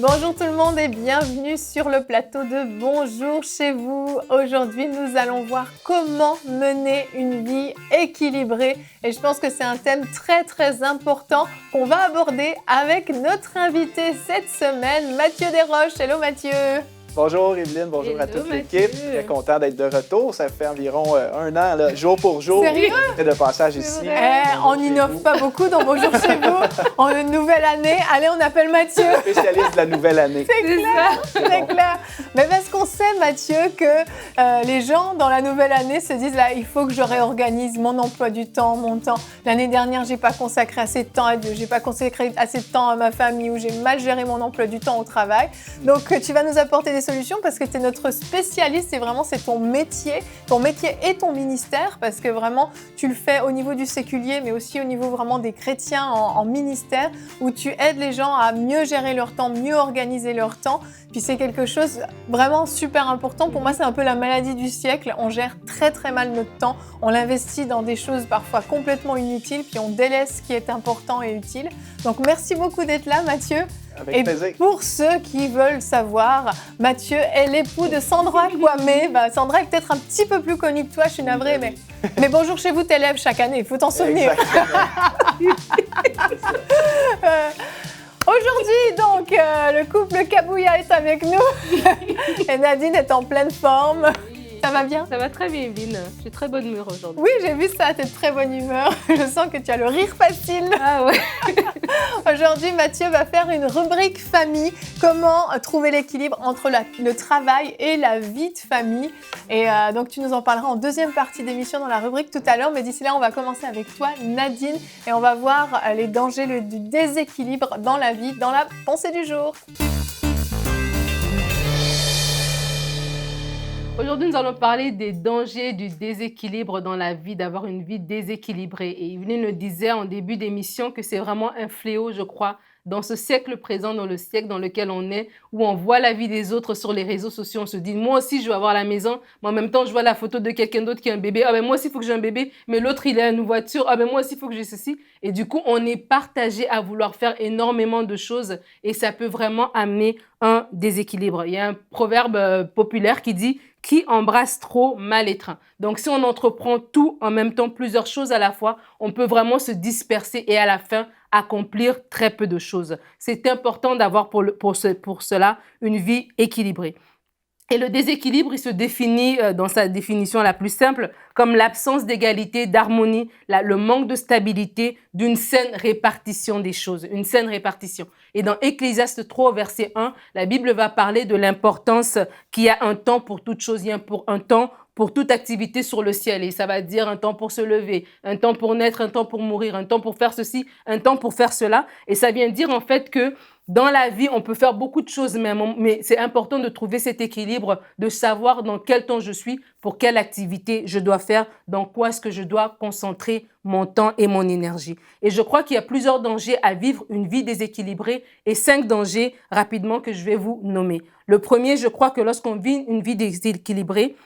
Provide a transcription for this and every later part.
Bonjour tout le monde et bienvenue sur le plateau de Bonjour chez vous. Aujourd'hui, nous allons voir comment mener une vie équilibrée. Et je pense que c'est un thème très important qu'on va aborder avec notre invité cette semaine, Mathieu Desroches. Hello Mathieu. Bonjour Evelyne, bonjour à toute l'équipe. Très content d'être de retour. Ça fait environ un an, là, jour pour jour, de passage ici. On n'innove pas beaucoup dans Bonjour chez vous. En une nouvelle année, allez, on appelle Mathieu. Spécialiste de la nouvelle année. C'est clair. Mais parce qu'on sait, Mathieu, que les gens, dans la nouvelle année, se disent là, il faut que je réorganise mon emploi du temps, mon temps. L'année dernière, j'ai pas consacré assez de temps à Dieu, j'ai pas consacré assez de temps à ma famille, ou j'ai mal géré mon emploi du temps au travail. Donc, tu vas nous apporter des solutions parce que tu es notre spécialiste et vraiment c'est ton métier et ton ministère parce que vraiment tu le fais au niveau du séculier mais aussi au niveau vraiment des chrétiens en ministère où tu aides les gens à mieux gérer leur temps, mieux organiser leur temps. Puis c'est quelque chose vraiment super important. Pour moi, c'est un peu la maladie du siècle. On gère très mal notre temps. On l'investit dans des choses parfois complètement inutiles puis on délaisse ce qui est important et utile. Donc merci beaucoup d'être là Mathieu. Avec plaisir. Et pour ceux qui veulent savoir, Mathieu est l'époux de Sandra Kwame. Sandra est peut-être un petit peu plus connue que toi, je suis navrée, mais Bonjour chez vous t'élève chaque année, il faut t'en souvenir. Aujourd'hui, donc, le couple Kabouya est avec nous et Nadine est en pleine forme. Ça va bien? Ça va très bien, Evelyne. J'ai très bonne humeur aujourd'hui. Oui, j'ai vu ça, t'es de très bonne humeur. Je sens que tu as le rire facile. Ah ouais. Aujourd'hui, Mathieu va faire une rubrique famille. Comment trouver l'équilibre entre le travail et la vie de famille. Et donc, tu nous en parleras en deuxième partie d'émission dans la rubrique tout à l'heure. Mais d'ici là, on va commencer avec toi, Nadine. Et on va voir les dangers du déséquilibre dans la vie, dans la pensée du jour. Aujourd'hui, nous allons parler des dangers du déséquilibre dans la vie, d'avoir une vie déséquilibrée. Et Evelyne le disait en début d'émission que c'est vraiment un fléau, je crois, dans ce siècle présent, dans le siècle dans lequel on est, où on voit la vie des autres sur les réseaux sociaux. On se dit, moi aussi, je veux avoir la maison, mais en même temps, je vois la photo de quelqu'un d'autre qui a un bébé. Ah ben moi aussi, il faut que j'ai un bébé, mais l'autre, il a une voiture. Ah ben moi aussi, il faut que j'ai ceci. Et du coup, on est partagé à vouloir faire énormément de choses et ça peut vraiment amener un déséquilibre. Il y a un proverbe populaire qui dit « Qui embrasse trop, mal étreint ». Donc, si on entreprend tout en même temps, plusieurs choses à la fois, on peut vraiment se disperser et à la fin, accomplir très peu de choses. C'est important d'avoir pour cela une vie équilibrée. Et le déséquilibre, il se définit dans sa définition la plus simple comme l'absence d'égalité, d'harmonie, le manque de stabilité, d'une saine répartition des choses, une saine répartition. Et dans Ecclésiaste 3, verset 1, la Bible va parler de l'importance qu'il y a un temps pour toute chose, il y a un temps pour toute activité sur le ciel. Et ça va dire un temps pour se lever, un temps pour naître, un temps pour mourir, un temps pour faire ceci, un temps pour faire cela. Et ça vient dire en fait que dans la vie, on peut faire beaucoup de choses, mais c'est important de trouver cet équilibre, de savoir dans quel temps je suis, pour quelle activité je dois faire, dans quoi est-ce que je dois concentrer mon temps et mon énergie. Et je crois qu'il y a plusieurs dangers à vivre une vie déséquilibrée et 5 dangers rapidement que je vais vous nommer. Le premier, je crois que lorsqu'on vit une vie déséquilibrée,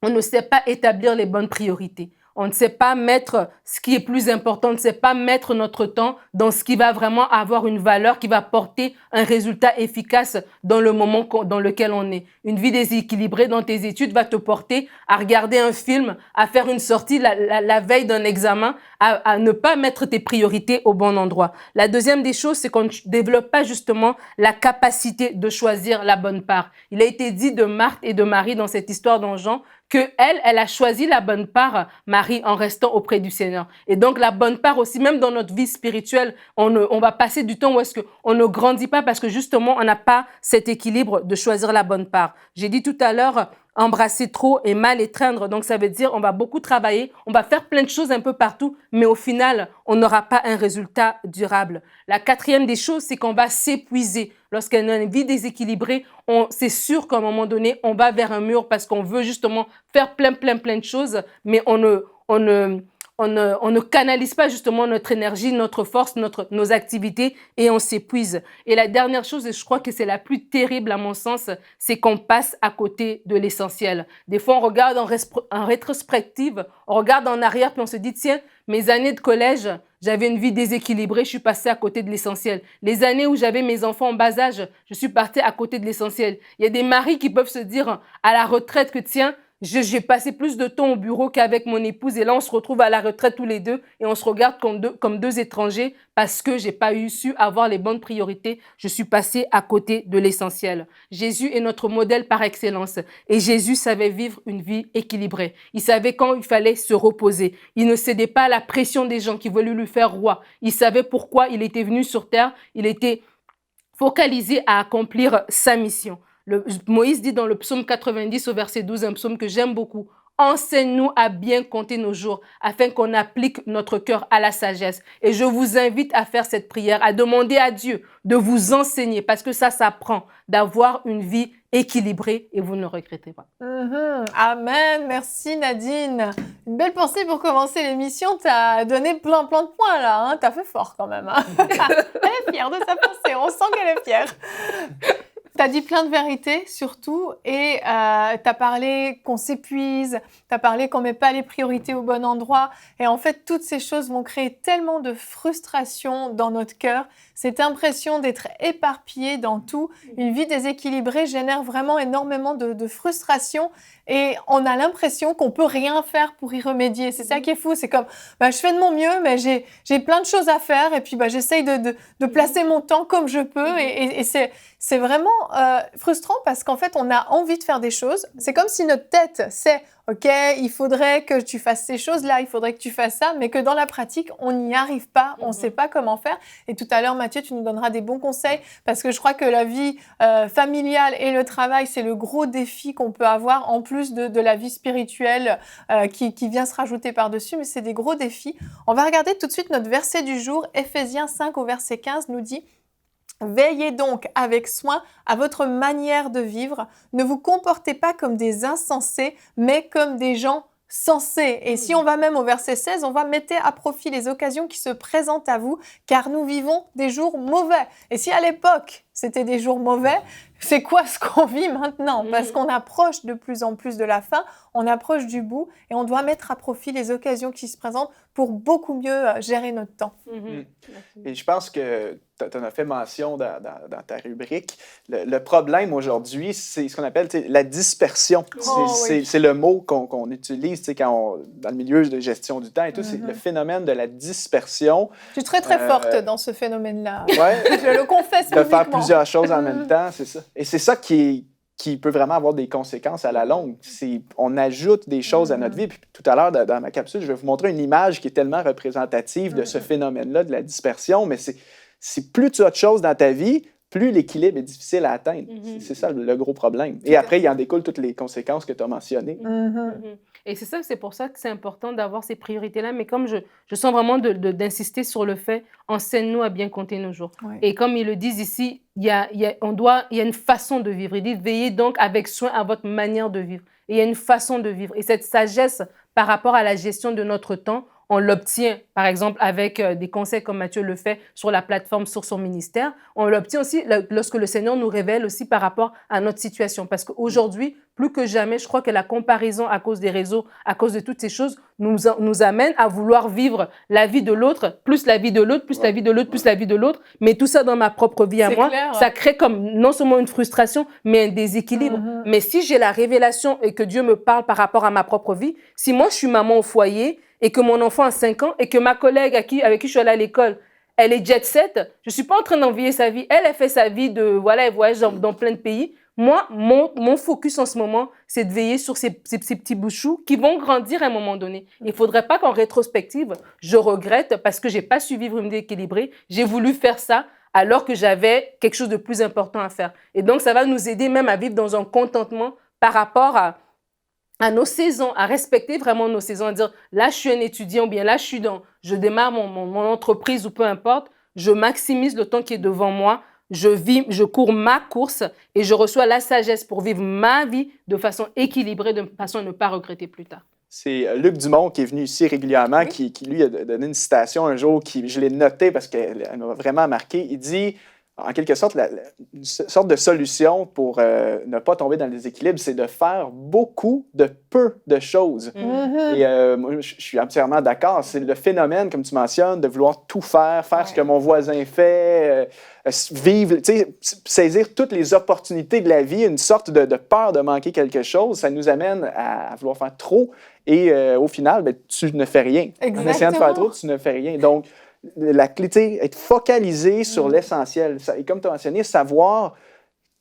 on ne sait pas établir les bonnes priorités. On ne sait pas mettre ce qui est plus important, on ne sait pas mettre notre temps dans ce qui va vraiment avoir une valeur, qui va porter un résultat efficace dans le moment dans lequel on est. Une vie déséquilibrée dans tes études va te porter à regarder un film, à faire une sortie la veille d'un examen, à ne pas mettre tes priorités au bon endroit. La deuxième des choses, c'est qu'on ne développe pas justement la capacité de choisir la bonne part. Il a été dit de Marthe et de Marie dans cette histoire dans Jean que elle a choisi la bonne part, Marie, en restant auprès du Seigneur. Et donc, la bonne part aussi, même dans notre vie spirituelle, on va passer du temps où est-ce qu'on ne grandit pas parce que justement, on n'a pas cet équilibre de choisir la bonne part. J'ai dit tout à l'heure, embrasser trop et mal étreindre. Donc, ça veut dire on va beaucoup travailler, on va faire plein de choses un peu partout, mais au final, on n'aura pas un résultat durable. La quatrième des choses, c'est qu'on va s'épuiser. Lorsqu'on a une vie déséquilibrée, c'est sûr qu'à un moment donné, on va vers un mur parce qu'on veut justement faire plein de choses, mais on ne canalise pas justement notre énergie, notre force, nos activités et on s'épuise. Et la dernière chose, et je crois que c'est la plus terrible à mon sens, c'est qu'on passe à côté de l'essentiel. Des fois, on regarde en rétrospective, on regarde en arrière puis on se dit, tiens, mes années de collège, j'avais une vie déséquilibrée, je suis passée à côté de l'essentiel. Les années où j'avais mes enfants en bas âge, je suis partie à côté de l'essentiel. Il y a des maris qui peuvent se dire à la retraite que tiens, j'ai passé plus de temps au bureau qu'avec mon épouse et là, on se retrouve à la retraite tous les deux et on se regarde comme deux étrangers parce que j'ai pas su avoir les bonnes priorités. Je suis passée à côté de l'essentiel. Jésus est notre modèle par excellence et Jésus savait vivre une vie équilibrée. Il savait quand il fallait se reposer. Il ne cédait pas à la pression des gens qui voulaient lui faire roi. Il savait pourquoi il était venu sur terre. Il était focalisé à accomplir sa mission. Moïse dit dans le psaume 90 au verset 12, un psaume que j'aime beaucoup, « Enseigne-nous à bien compter nos jours afin qu'on applique notre cœur à la sagesse. » Et je vous invite à faire cette prière, à demander à Dieu de vous enseigner parce que ça s'apprend d'avoir une vie équilibrée et vous ne le regrettez pas. Amen. Merci Nadine. Une belle pensée pour commencer l'émission. Tu as donné plein de points là. Hein. Tu as fait fort quand même. Hein. Elle est fière de sa pensée. On sent qu'elle est fière. Tu as dit plein de vérités, surtout, et tu as parlé qu'on s'épuise, tu as parlé qu'on ne met pas les priorités au bon endroit. Et en fait, toutes ces choses vont créer tellement de frustration dans notre cœur, cette impression d'être éparpillé dans tout. Une vie déséquilibrée génère vraiment énormément de frustration et on a l'impression qu'on ne peut rien faire pour y remédier. C'est ça qui est fou, c'est comme, je fais de mon mieux, mais j'ai plein de choses à faire et puis j'essaye de placer mon temps comme je peux et c'est vraiment frustrant parce qu'en fait, on a envie de faire des choses. C'est comme si notre tête, c'est OK, il faudrait que tu fasses ces choses-là, il faudrait que tu fasses ça, mais que dans la pratique, on n'y arrive pas, on ne sait pas comment faire. Et tout à l'heure, Mathieu, tu nous donneras des bons conseils parce que je crois que la vie familiale et le travail, c'est le gros défi qu'on peut avoir en plus de la vie spirituelle qui vient se rajouter par-dessus, mais c'est des gros défis. On va regarder tout de suite notre verset du jour. Éphésiens 5 au verset 15 nous dit « Veillez donc avec soin à votre manière de vivre. Ne vous comportez pas comme des insensés, mais comme des gens sensés. » Et si on va même au verset 16, on va mettre à profit les occasions qui se présentent à vous, car nous vivons des jours mauvais. Et si à l'époque, c'était des jours mauvais, c'est quoi ce qu'on vit maintenant? Parce qu'on approche de plus en plus de la fin, on approche du bout et on doit mettre à profit les occasions qui se présentent pour beaucoup mieux gérer notre temps. Et je pense que tu en as fait mention dans ta rubrique. Le problème aujourd'hui, c'est ce qu'on appelle la dispersion. C'est le mot qu'on utilise quand dans le milieu de gestion du temps et tout. C'est le phénomène de la dispersion. Je suis très forte dans ce phénomène-là. Ouais, je le confesse publiquement. De faire plusieurs choses en même temps, c'est ça. Et c'est ça qui peut vraiment avoir des conséquences à la longue. On ajoute des choses à notre vie. Puis tout à l'heure, dans ma capsule, je vais vous montrer une image qui est tellement représentative de ce phénomène-là, de la dispersion. Mais c'est plus tu as de choses dans ta vie, plus l'équilibre est difficile à atteindre. C'est ça le gros problème. Et après, il en découle toutes les conséquences que tu as mentionnées. Et c'est pour ça que c'est important d'avoir ces priorités-là. Mais comme je sens vraiment d'insister sur le fait, enseigne-nous à bien compter nos jours. Ouais. Et comme ils le disent ici, il y a une façon de vivre. Il dit, veillez donc avec soin à votre manière de vivre. Et il y a une façon de vivre. Et cette sagesse par rapport à la gestion de notre temps, on l'obtient, par exemple, avec des conseils comme Mathieu le fait sur la plateforme, sur son ministère. On l'obtient aussi lorsque le Seigneur nous révèle aussi par rapport à notre situation. Parce qu'aujourd'hui, plus que jamais, je crois que la comparaison à cause des réseaux, à cause de toutes ces choses, nous amène à vouloir vivre la vie de l'autre, plus la vie de l'autre, plus la vie de l'autre, plus la vie de l'autre. Mais tout ça dans ma propre vie à moi, clair, ça crée comme non seulement une frustration, mais un déséquilibre. Mais si j'ai la révélation et que Dieu me parle par rapport à ma propre vie, si moi je suis maman au foyer, et que mon enfant a 5 ans, et que ma collègue avec qui je suis allée à l'école, elle est jet set, je ne suis pas en train d'envier sa vie. Elle fait sa vie elle voyage dans plein de pays. Moi, mon focus en ce moment, c'est de veiller sur ces petits bouchous qui vont grandir à un moment donné. Il ne faudrait pas qu'en rétrospective, je regrette parce que je n'ai pas su vivre une vie équilibrée. J'ai voulu faire ça alors que j'avais quelque chose de plus important à faire. Et donc, ça va nous aider même à vivre dans un contentement par rapport à nos saisons, à respecter vraiment nos saisons, à dire là je suis un étudiant ou bien là je démarre mon entreprise ou peu importe, je maximise le temps qui est devant moi, je cours ma course et je reçois la sagesse pour vivre ma vie de façon équilibrée, de façon à ne pas regretter plus tard. C'est Luc Dumont qui est venu ici régulièrement, qui lui a donné une citation un jour, je l'ai notée parce qu'elle m'a vraiment marqué. Il dit en quelque sorte, une sorte de solution pour ne pas tomber dans le déséquilibre, c'est de faire beaucoup de peu de choses. Et moi, je suis entièrement d'accord. C'est le phénomène, comme tu mentionnes, de vouloir tout faire, ce que mon voisin fait, vivre, saisir toutes les opportunités de la vie, une sorte de peur de manquer quelque chose. Ça nous amène à vouloir faire trop. Et au final, ben, tu ne fais rien. Exactement. En essayant de faire trop, tu ne fais rien. Donc, la clé, être focalisé sur l'essentiel. Et comme tu as mentionné, savoir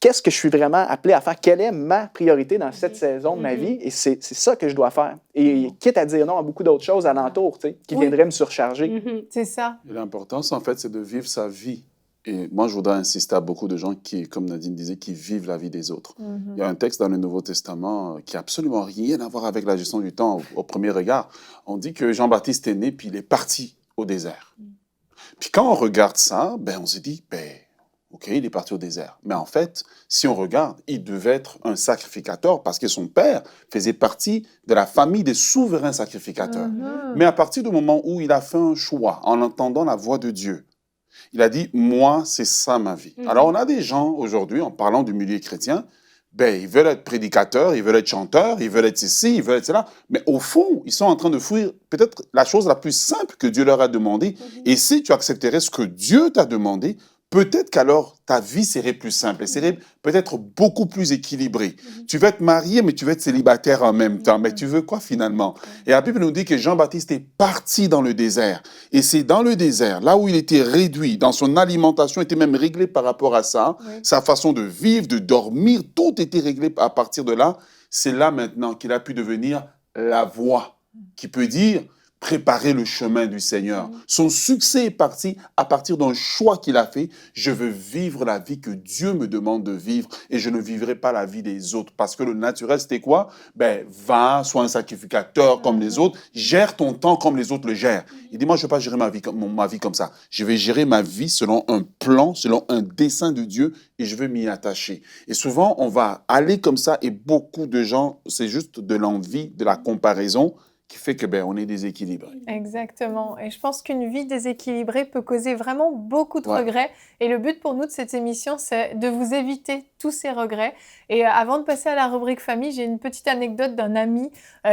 qu'est-ce que je suis vraiment appelé à faire, quelle est ma priorité dans cette saison de ma vie, et c'est ça que je dois faire. Et quitte à dire non à beaucoup d'autres choses alentour, qui viendraient me surcharger. C'est ça. Et l'importance, en fait, c'est de vivre sa vie. Et moi, je voudrais insister à beaucoup de gens qui, comme Nadine disait, qui vivent la vie des autres. Il y a un texte dans le Nouveau Testament qui n'a absolument rien à voir avec la gestion du temps au premier regard. On dit que Jean-Baptiste est né, puis il est parti au désert. Puis quand on regarde ça, ben on se dit, OK, il est parti au désert. Mais en fait, si on regarde, il devait être un sacrificateur parce que son père faisait partie de la famille des souverains sacrificateurs. Mais à partir du moment où il a fait un choix, en entendant la voix de Dieu, il a dit, moi, c'est ça ma vie. Alors, on a des gens aujourd'hui, en parlant du milieu chrétien, ils veulent être prédicateurs, ils veulent être chanteurs, ils veulent être ceci, ils veulent être cela. Mais au fond, ils sont en train de fuir peut-être la chose la plus simple que Dieu leur a demandé. Et si tu accepterais ce que Dieu t'a demandé, peut-être qu'alors ta vie serait plus simple et serait peut-être beaucoup plus équilibrée. Tu veux être marié, mais tu veux être célibataire en même temps. Mais tu veux quoi finalement? Et la Bible nous dit que Jean-Baptiste est parti dans le désert. Et c'est dans le désert, là où il était réduit, dans son alimentation était même réglée par rapport à ça, sa façon de vivre, de dormir, tout était réglé à partir de là. C'est là maintenant qu'il a pu devenir la voix, qui peut dire préparer le chemin du Seigneur. Son succès est parti à partir d'un choix qu'il a fait. Je veux vivre la vie que Dieu me demande de vivre et je ne vivrai pas la vie des autres. Parce que le naturel, c'était quoi? Va, sois un sacrificateur comme les autres, gère ton temps comme les autres le gèrent. Il dit, moi, je ne vais pas gérer ma vie comme ça. Je vais gérer ma vie selon un plan, selon un dessein de Dieu et je veux m'y attacher. Et souvent, on va aller comme ça et beaucoup de gens, c'est juste de l'envie, de la comparaison, qui fait que on est déséquilibré. Exactement. Et je pense qu'une vie déséquilibrée peut causer vraiment beaucoup de regrets. Et le but pour nous de cette émission, c'est de vous éviter tous ces regrets. Et avant de passer à la rubrique famille, j'ai une petite anecdote d'un ami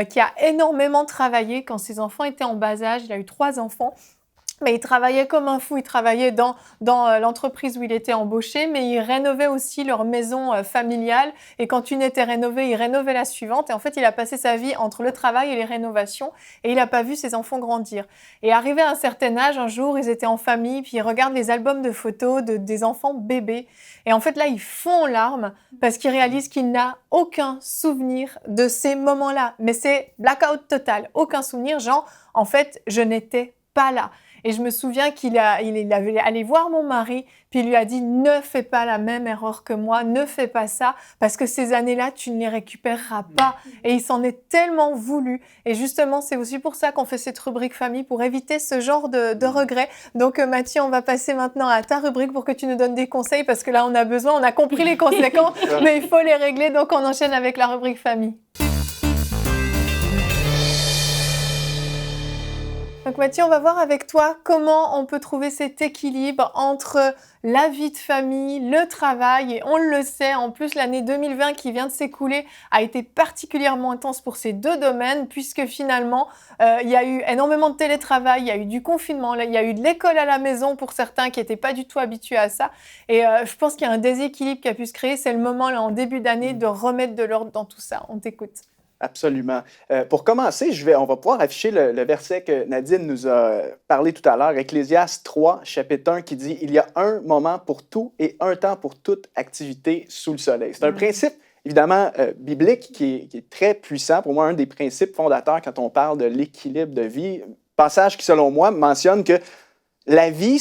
qui a énormément travaillé quand ses enfants étaient en bas âge. Il a eu 3 enfants. Mais il travaillait comme un fou, il travaillait dans l'entreprise où il était embauché, mais il rénovait aussi leur maison familiale. Et quand une était rénovée, il rénovait la suivante. Et en fait, il a passé sa vie entre le travail et les rénovations. Et il n'a pas vu ses enfants grandir. Et arrivé à un certain âge, un jour, ils étaient en famille, puis il regarde les albums de photos des enfants bébés. Et en fait, là, il fond en larmes parce qu'il réalise qu'il n'a aucun souvenir de ces moments-là. Mais c'est blackout total, aucun souvenir. Genre, en fait, je n'étais pas là. Et je me souviens qu'il avait allé voir mon mari, puis il lui a dit « Ne fais pas la même erreur que moi, ne fais pas ça, parce que ces années-là, tu ne les récupéreras pas. » Et il s'en est tellement voulu. Et justement, c'est aussi pour ça qu'on fait cette rubrique famille, pour éviter ce genre de regrets. Donc Mathieu, on va passer maintenant à ta rubrique pour que tu nous donnes des conseils, parce que là, on a besoin, on a compris les conséquences, mais il faut les régler. Donc on enchaîne avec la rubrique famille. Donc Mathieu, on va voir avec toi comment on peut trouver cet équilibre entre la vie de famille, le travail. Et on le sait, en plus, l'année 2020 qui vient de s'écouler a été particulièrement intense pour ces 2 domaines, puisque finalement, il y a eu énormément de télétravail, il y a eu du confinement, il y a eu de l'école à la maison pour certains qui n'étaient pas du tout habitués à ça. Et je pense qu'il y a un déséquilibre qui a pu se créer. C'est le moment, là, en début d'année, de remettre de l'ordre dans tout ça. On t'écoute. Absolument. Pour commencer, on va pouvoir afficher le verset que Nadine nous a parlé tout à l'heure, Ecclésiaste 3, chapitre 1, qui dit « Il y a un moment pour tout et un temps pour toute activité sous le soleil ». C'est un principe, évidemment, biblique qui est très puissant. Pour moi, un des principes fondateurs quand on parle de l'équilibre de vie. Passage qui, selon moi, mentionne que la vie,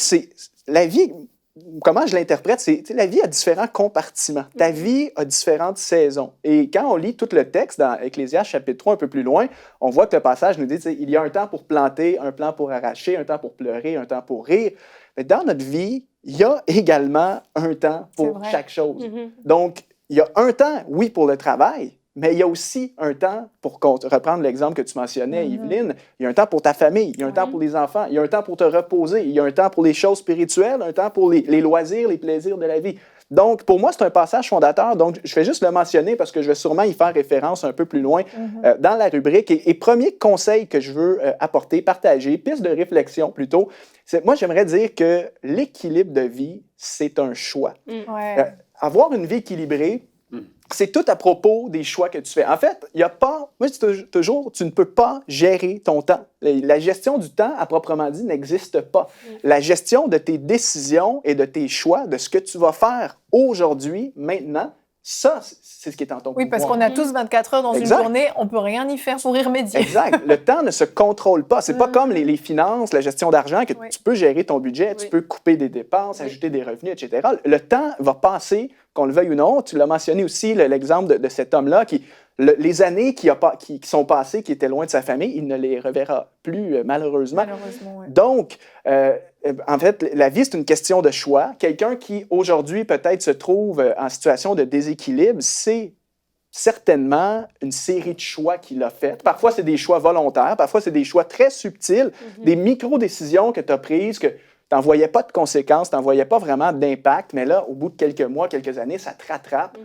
comment je l'interprète, c'est la vie a différents compartiments. Ta vie a différentes saisons. Et quand on lit tout le texte dans Ecclésiaste chapitre 3 un peu plus loin, on voit que le passage nous dit il y a un temps pour planter, un temps pour arracher, un temps pour pleurer, un temps pour rire. Mais dans notre vie, il y a également un temps pour chaque chose. Donc, il y a un temps, oui, pour le travail, mais il y a aussi un temps, pour reprendre l'exemple que tu mentionnais, Yveline, il y a un temps pour ta famille, il y a un temps pour les enfants, il y a un temps pour te reposer, il y a un temps pour les choses spirituelles, un temps pour les loisirs, les plaisirs de la vie. Donc, pour moi, c'est un passage fondateur. Donc, je vais juste le mentionner parce que je vais sûrement y faire référence un peu plus loin dans la rubrique. Et premier conseil que je veux apporter, partager, piste de réflexion plutôt, c'est moi, j'aimerais dire que l'équilibre de vie, c'est un choix. Avoir une vie équilibrée, c'est tout à propos des choix que tu fais. En fait, il n'y a pas... Moi, je dis toujours, tu ne peux pas gérer ton temps. La gestion du temps, à proprement dit, n'existe pas. La gestion de tes décisions et de tes choix, de ce que tu vas faire aujourd'hui, maintenant, ça, c'est ce qui est en ton pouvoir. Oui, parce qu'on a tous 24 heures dans une journée, on ne peut rien y faire pour y remédier. Exact. Le temps ne se contrôle pas. C'est pas comme les finances, la gestion d'argent, que tu peux gérer ton budget, tu peux couper des dépenses, ajouter des revenus, etc. Le temps va passer, qu'on le veuille ou non. Tu l'as mentionné aussi, l'exemple de cet homme-là qui... les années qui sont passées, qui étaient loin de sa famille, il ne les reverra plus, malheureusement. Donc, en fait, la vie, c'est une question de choix. Quelqu'un qui, aujourd'hui, peut-être se trouve en situation de déséquilibre, c'est certainement une série de choix qu'il a faites. Parfois, c'est des choix volontaires, parfois, c'est des choix très subtils, des micro-décisions que tu as prises, que tu n'en voyais pas de conséquences, tu n'en voyais pas vraiment d'impact, mais là, au bout de quelques mois, quelques années, ça te rattrape.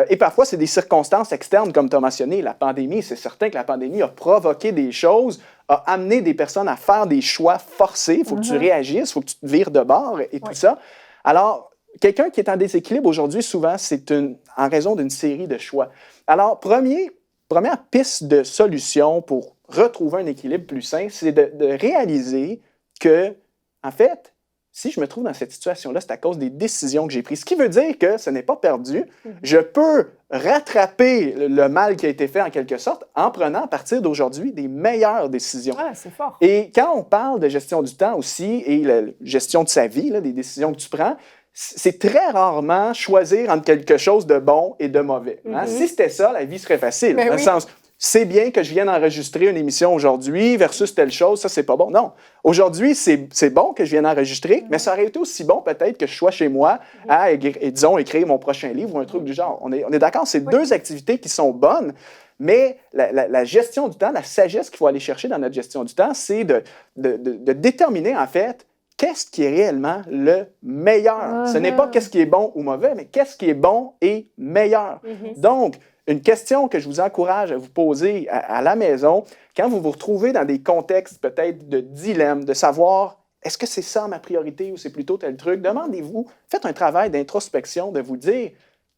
Et parfois, c'est des circonstances externes, comme tu as mentionné, la pandémie. C'est certain que la pandémie a provoqué des choses, a amené des personnes à faire des choix forcés. Il faut que tu réagisses, il faut que tu te vires de bord et tout ça. Alors, quelqu'un qui est en déséquilibre aujourd'hui, souvent, c'est en raison d'une série de choix. Alors, première piste de solution pour retrouver un équilibre plus sain, c'est de réaliser que, en fait, si je me trouve dans cette situation-là, c'est à cause des décisions que j'ai prises. Ce qui veut dire que ce n'est pas perdu. Je peux rattraper le mal qui a été fait en quelque sorte en prenant à partir d'aujourd'hui des meilleures décisions. Ah, c'est fort. Et quand on parle de gestion du temps aussi et la gestion de sa vie, là, des décisions que tu prends, c'est très rarement choisir entre quelque chose de bon et de mauvais. Hein? Si c'était ça, la vie serait facile. Dans le sens, c'est bien que je vienne enregistrer une émission aujourd'hui versus telle chose, ça, c'est pas bon. Non. Aujourd'hui, c'est bon que je vienne enregistrer, mais ça aurait été aussi bon peut-être que je sois chez moi à, disons, écrire mon prochain livre ou un truc du genre. On est d'accord, c'est deux activités qui sont bonnes, mais la gestion du temps, la sagesse qu'il faut aller chercher dans notre gestion du temps, c'est de déterminer, en fait, qu'est-ce qui est réellement le meilleur. Ce n'est pas qu'est-ce qui est bon ou mauvais, mais qu'est-ce qui est bon et meilleur. Donc, une question que je vous encourage à vous poser à la maison, quand vous vous retrouvez dans des contextes peut-être de dilemme, de savoir est-ce que c'est ça ma priorité ou c'est plutôt tel truc, demandez-vous, faites un travail d'introspection, de vous dire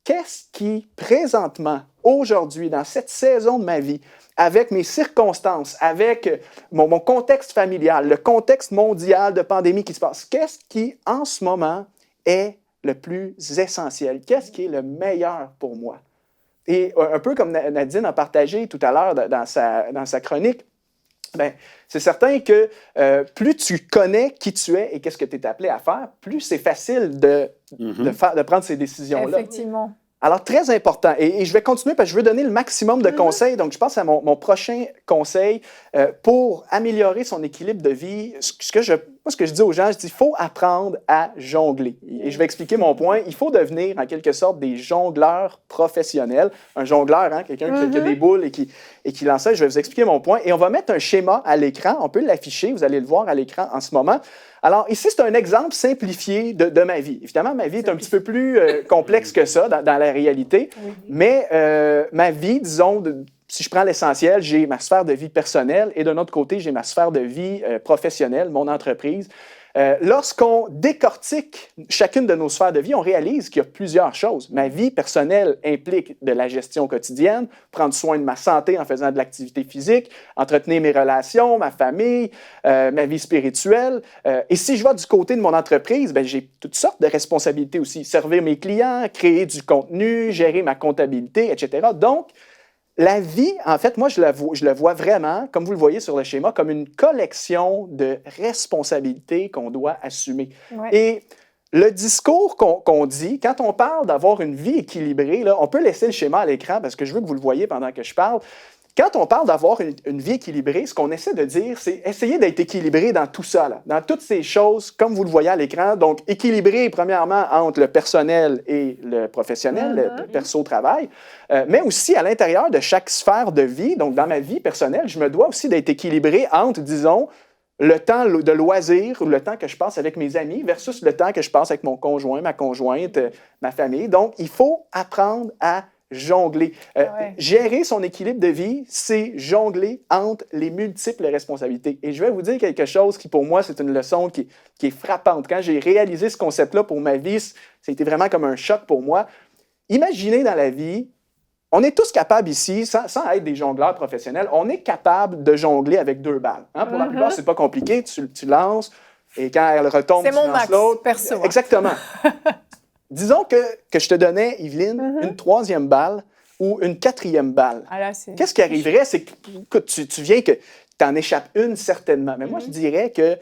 qu'est-ce qui, présentement, aujourd'hui, dans cette saison de ma vie, avec mes circonstances, avec mon contexte familial, le contexte mondial de pandémie qui se passe, qu'est-ce qui, en ce moment, est le plus essentiel? Qu'est-ce qui est le meilleur pour moi? Et un peu comme Nadine a partagé tout à l'heure dans sa chronique, bien, c'est certain que plus tu connais qui tu es et qu'est-ce que tu es appelé à faire, plus c'est facile de prendre ces décisions-là. Effectivement. Alors, très important. Et je vais continuer parce que je veux donner le maximum de conseils. Donc, je pense à mon prochain conseil pour améliorer son équilibre de vie. Ce que je dis aux gens, je dis, il faut apprendre à jongler. Et je vais expliquer mon point. Il faut devenir, en quelque sorte, des jongleurs professionnels. Un jongleur, hein, quelqu'un qui a des boules et qui lance ça. Je vais vous expliquer mon point. Et on va mettre un schéma à l'écran. On peut l'afficher. Vous allez le voir à l'écran en ce moment. Alors, ici, c'est un exemple simplifié de ma vie. Évidemment, ma vie est un petit peu plus complexe que ça dans la réalité. Mais ma vie, disons, si je prends l'essentiel, j'ai ma sphère de vie personnelle et d'un autre côté, j'ai ma sphère de vie professionnelle, mon entreprise. Lorsqu'on décortique chacune de nos sphères de vie, on réalise qu'il y a plusieurs choses. Ma vie personnelle implique de la gestion quotidienne, prendre soin de ma santé en faisant de l'activité physique, entretenir mes relations, ma famille, ma vie spirituelle. Et si je vais du côté de mon entreprise, bien, j'ai toutes sortes de responsabilités aussi. Servir mes clients, créer du contenu, gérer ma comptabilité, etc. Donc, la vie, en fait, moi, je le vois vraiment, comme vous le voyez sur le schéma, comme une collection de responsabilités qu'on doit assumer. Ouais. Et le discours qu'on dit, quand on parle d'avoir une vie équilibrée, là, on peut laisser le schéma à l'écran parce que je veux que vous le voyez pendant que je parle. quand on parle d'avoir une vie équilibrée, ce qu'on essaie de dire, c'est essayer d'être équilibré dans tout ça, là, dans toutes ces choses, comme vous le voyez à l'écran. Donc, équilibré, premièrement, entre le personnel et le professionnel, le perso-travail, mais aussi à l'intérieur de chaque sphère de vie. Donc, dans ma vie personnelle, je me dois aussi d'être équilibré entre, disons, le temps de loisir ou le temps que je passe avec mes amis versus le temps que je passe avec mon conjoint, ma conjointe, ma famille. Donc, il faut apprendre à jongler. Gérer son équilibre de vie, c'est jongler entre les multiples responsabilités. Et je vais vous dire quelque chose qui, pour moi, c'est une leçon qui est frappante. Quand j'ai réalisé ce concept-là pour ma vie, ça a été vraiment comme un choc pour moi. Imaginez dans la vie, on est tous capables ici, sans être des jongleurs professionnels, on est capable de jongler avec 2 balles. Hein? Pour la plupart, c'est pas compliqué. Tu lances, et quand elle retombe, tu lances l'autre. C'est mon max, perso. Exactement. Disons que je te donnais, Yveline, une 3e balle ou une 4e balle. Qu'est-ce qui arriverait? C'est que tu viens que tu en échappes une certainement. Mais moi, je dirais que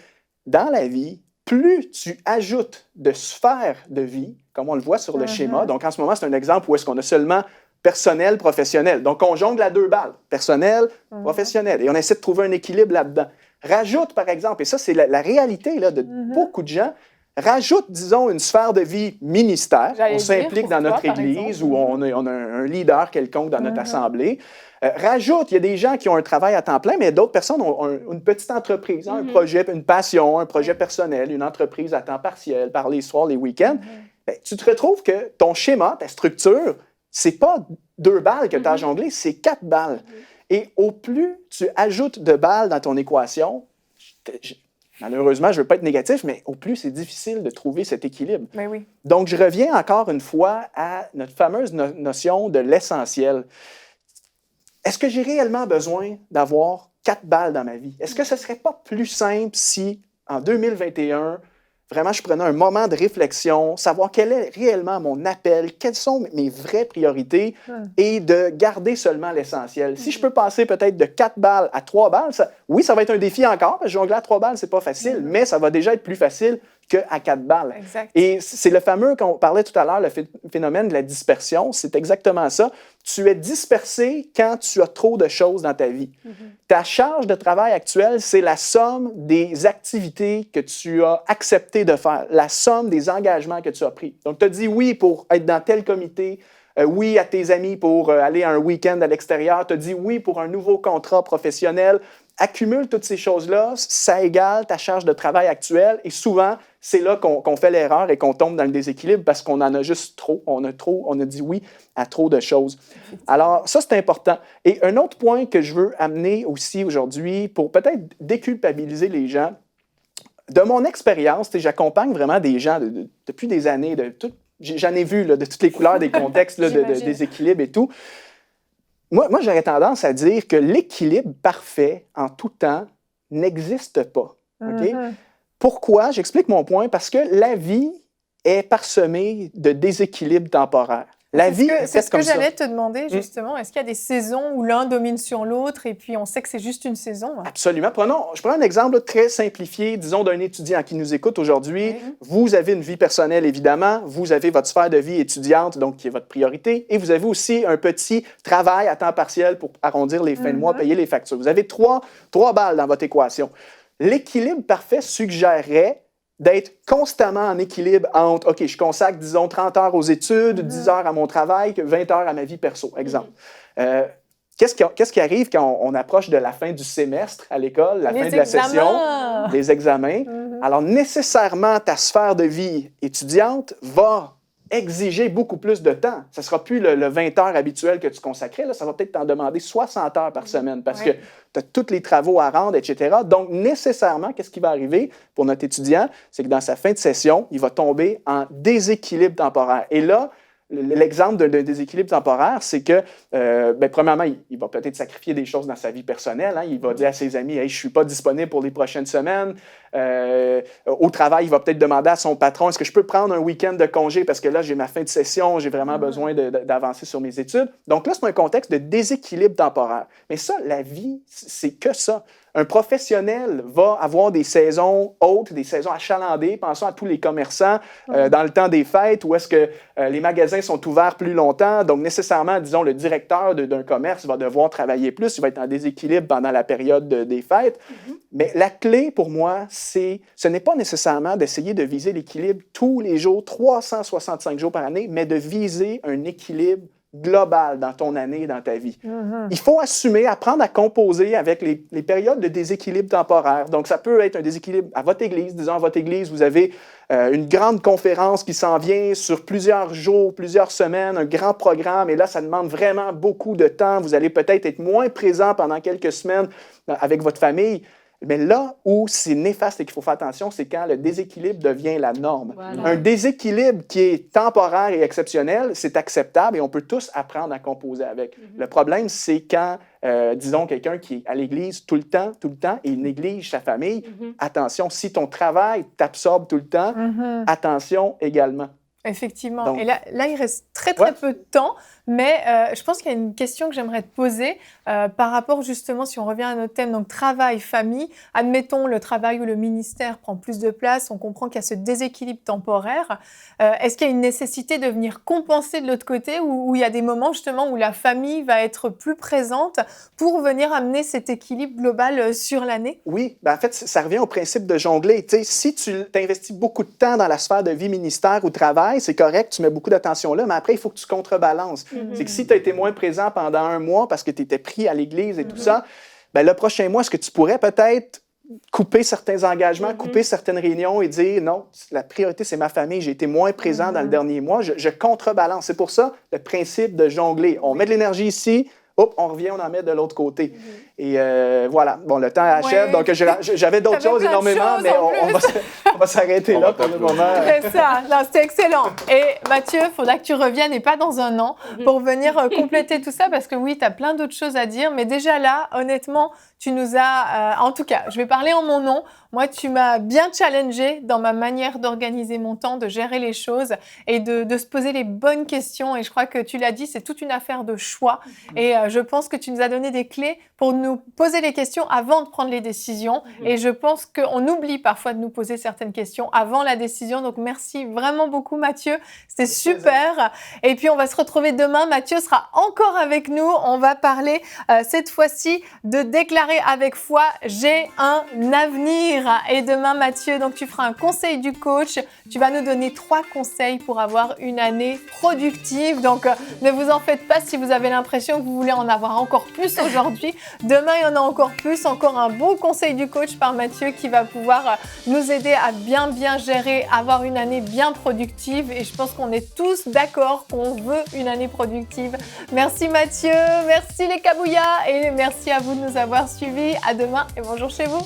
dans la vie, plus tu ajoutes de sphères de vie, comme on le voit sur le schéma, donc en ce moment, c'est un exemple où est-ce qu'on a seulement personnel, professionnel. Donc, on jongle à 2 balles, personnel, professionnel, et on essaie de trouver un équilibre là-dedans. Rajoute, par exemple, et ça, c'est la réalité là, de beaucoup de gens, rajoute, disons, une sphère de vie ministère. On s'implique dans notre église ou on a un leader quelconque dans notre assemblée. Rajoute, il y a des gens qui ont un travail à temps plein, mais d'autres personnes ont une petite entreprise, un projet, une passion, un projet personnel, une entreprise à temps partiel, par les soirs, les week-ends. Bien, tu te retrouves que ton schéma, ta structure, c'est pas 2 balles que tu as à jongler, c'est 4 balles. Et au plus tu ajoutes de balles dans ton équation, malheureusement, je ne veux pas être négatif, mais au plus c'est difficile de trouver cet équilibre. Mais oui. Donc, je reviens encore une fois à notre fameuse notion de l'essentiel. Est-ce que j'ai réellement besoin d'avoir 4 balles dans ma vie? Est-ce que ce ne serait pas plus simple si, en 2021, vraiment, je prenais un moment de réflexion, savoir quel est réellement mon appel, quelles sont mes vraies priorités et de garder seulement l'essentiel. Si je peux passer peut-être de 4 balles à 3 balles, ça va être un défi encore, parce que jongler à 3 balles, c'est pas facile, mais ça va déjà être plus facile qu'à 4 balles. Exact. Et c'est le fameux, qu'on parlait tout à l'heure, le phénomène de la dispersion, c'est exactement ça. Tu es dispersé quand tu as trop de choses dans ta vie. Ta charge de travail actuelle, c'est la somme des activités que tu as accepté de faire, la somme des engagements que tu as pris. Donc, tu as dit oui pour être dans tel comité, oui à tes amis pour aller à un week-end à l'extérieur, tu as dit oui pour un nouveau contrat professionnel. Accumule toutes ces choses-là, ça égale ta charge de travail actuelle et souvent, c'est là qu'on fait l'erreur et qu'on tombe dans le déséquilibre parce qu'on en a juste trop. On a dit oui à trop de choses. Alors, ça, c'est important. Et un autre point que je veux amener aussi aujourd'hui pour peut-être déculpabiliser les gens, de mon expérience, j'accompagne vraiment des gens depuis des années, j'en ai vu là, de toutes les couleurs, des contextes là, de déséquilibre et tout. Moi, j'aurais tendance à dire que l'équilibre parfait en tout temps n'existe pas. Okay? Pourquoi? J'explique mon point. Parce que la vie est parsemée de déséquilibres temporaires. C'est ce que j'allais te demander, justement. Est-ce qu'il y a des saisons où l'un domine sur l'autre et puis on sait que c'est juste une saison? Hein? Absolument. Je prends un exemple très simplifié, disons, d'un étudiant qui nous écoute aujourd'hui. Vous avez une vie personnelle, évidemment. Vous avez votre sphère de vie étudiante, donc qui est votre priorité. Et vous avez aussi un petit travail à temps partiel pour arrondir les fins de mois, payer les factures. Vous avez trois balles dans votre équation. L'équilibre parfait suggérerait d'être constamment en équilibre entre, OK, je consacre, disons, 30 heures aux études, 10 heures à mon travail, 20 heures à ma vie perso, exemple. Qu'est-ce qui arrive quand on approche de la fin du semestre à l'école, la fin de la session, les examens? Alors, nécessairement, ta sphère de vie étudiante va exiger beaucoup plus de temps. Ça ne sera plus le 20 heures habituel que tu consacrais. Là, ça va peut-être t'en demander 60 heures par semaine parce que tu as tous les travaux à rendre, etc. Donc, nécessairement, qu'est-ce qui va arriver pour notre étudiant? C'est que dans sa fin de session, il va tomber en déséquilibre temporaire. Et là, l'exemple d'un déséquilibre temporaire, c'est que, premièrement, il va peut-être sacrifier des choses dans sa vie personnelle. Hein. Il va dire à ses amis, hey, je ne suis pas disponible pour les prochaines semaines. Au travail, il va peut-être demander à son patron, est-ce que je peux prendre un week-end de congé parce que là, j'ai ma fin de session, j'ai vraiment besoin d'avancer sur mes études. Donc là, c'est un contexte de déséquilibre temporaire. Mais ça, la vie, c'est que ça. Un professionnel va avoir des saisons hautes, des saisons achalandées. Pensons à tous les commerçants dans le temps des fêtes où est-ce que les magasins sont ouverts plus longtemps. Donc, nécessairement, disons, le directeur d'un commerce va devoir travailler plus. Il va être en déséquilibre pendant la période des fêtes. Mais la clé, pour moi, ce n'est pas nécessairement d'essayer de viser l'équilibre tous les jours, 365 jours par année, mais de viser un équilibre global dans ton année, dans ta vie. Il faut assumer, apprendre à composer avec les périodes de déséquilibre temporaire. Donc, ça peut être un déséquilibre à votre église. Disons, à votre église, vous avez une grande conférence qui s'en vient sur plusieurs jours, plusieurs semaines, un grand programme, et là, ça demande vraiment beaucoup de temps. Vous allez peut-être être moins présent pendant quelques semaines avec votre famille. Mais là où c'est néfaste et qu'il faut faire attention, c'est quand le déséquilibre devient la norme. Voilà. Un déséquilibre qui est temporaire et exceptionnel, c'est acceptable et on peut tous apprendre à composer avec. Le problème, c'est quand, disons, quelqu'un qui est à l'église tout le temps, et il néglige sa famille. Attention, si ton travail t'absorbe tout le temps, attention également. Effectivement. Donc, et là, il reste très peu de temps, mais je pense qu'il y a une question que j'aimerais te poser par rapport justement, si on revient à notre thème, donc travail, famille. Admettons, le travail ou le ministère prend plus de place, on comprend qu'il y a ce déséquilibre temporaire. Est-ce qu'il y a une nécessité de venir compenser de l'autre côté ou il y a des moments justement où la famille va être plus présente pour venir amener cet équilibre global sur l'année? Oui, en fait, ça revient au principe de jongler. Tu sais, si tu investis beaucoup de temps dans la sphère de vie ministère ou travail, c'est correct, tu mets beaucoup d'attention là, mais après, il faut que tu contrebalances. C'est que si tu as été moins présent pendant un mois parce que tu étais pris à l'église et tout ça, ben, le prochain mois, est-ce que tu pourrais peut-être couper certains engagements, couper certaines réunions et dire non, la priorité, c'est ma famille, j'ai été moins présent dans le dernier mois, je contrebalance. C'est pour ça le principe de jongler. On met de l'énergie ici, hop, on revient, on en met de l'autre côté. Et voilà. Bon, le temps achève, donc j'avais d'autres choses énormément, mais on va s'arrêter là pour le moment. C'est ça. Non, c'était excellent. Et Mathieu, il faudra que tu reviennes, et pas dans un an, pour venir compléter tout ça, parce que oui, tu as plein d'autres choses à dire, mais déjà là, honnêtement, tu nous as... en tout cas, je vais parler en mon nom. Moi, tu m'as bien challengée dans ma manière d'organiser mon temps, de gérer les choses et de se poser les bonnes questions. Et je crois que tu l'as dit, c'est toute une affaire de choix. Et je pense que tu nous as donné des clés pour nous poser les questions avant de prendre les décisions. Et je pense qu'on oublie parfois de nous poser certaines questions avant la décision. Donc, merci vraiment beaucoup, Mathieu. C'était super. Et puis, on va se retrouver demain. Mathieu sera encore avec nous. On va parler cette fois-ci de déclarer avec foi « J'ai un avenir ». Et demain, Mathieu, donc tu feras un conseil du coach. Tu vas nous donner 3 conseils pour avoir une année productive. Donc, ne vous en faites pas si vous avez l'impression que vous voulez en avoir encore plus aujourd'hui. Demain, il y en a encore plus. Encore un beau conseil du coach par Mathieu qui va pouvoir nous aider à bien gérer, avoir une année bien productive. Et je pense qu'on est tous d'accord qu'on veut une année productive. Merci Mathieu, merci les Kabouya et merci à vous de nous avoir suivis. À demain et bonjour chez vous.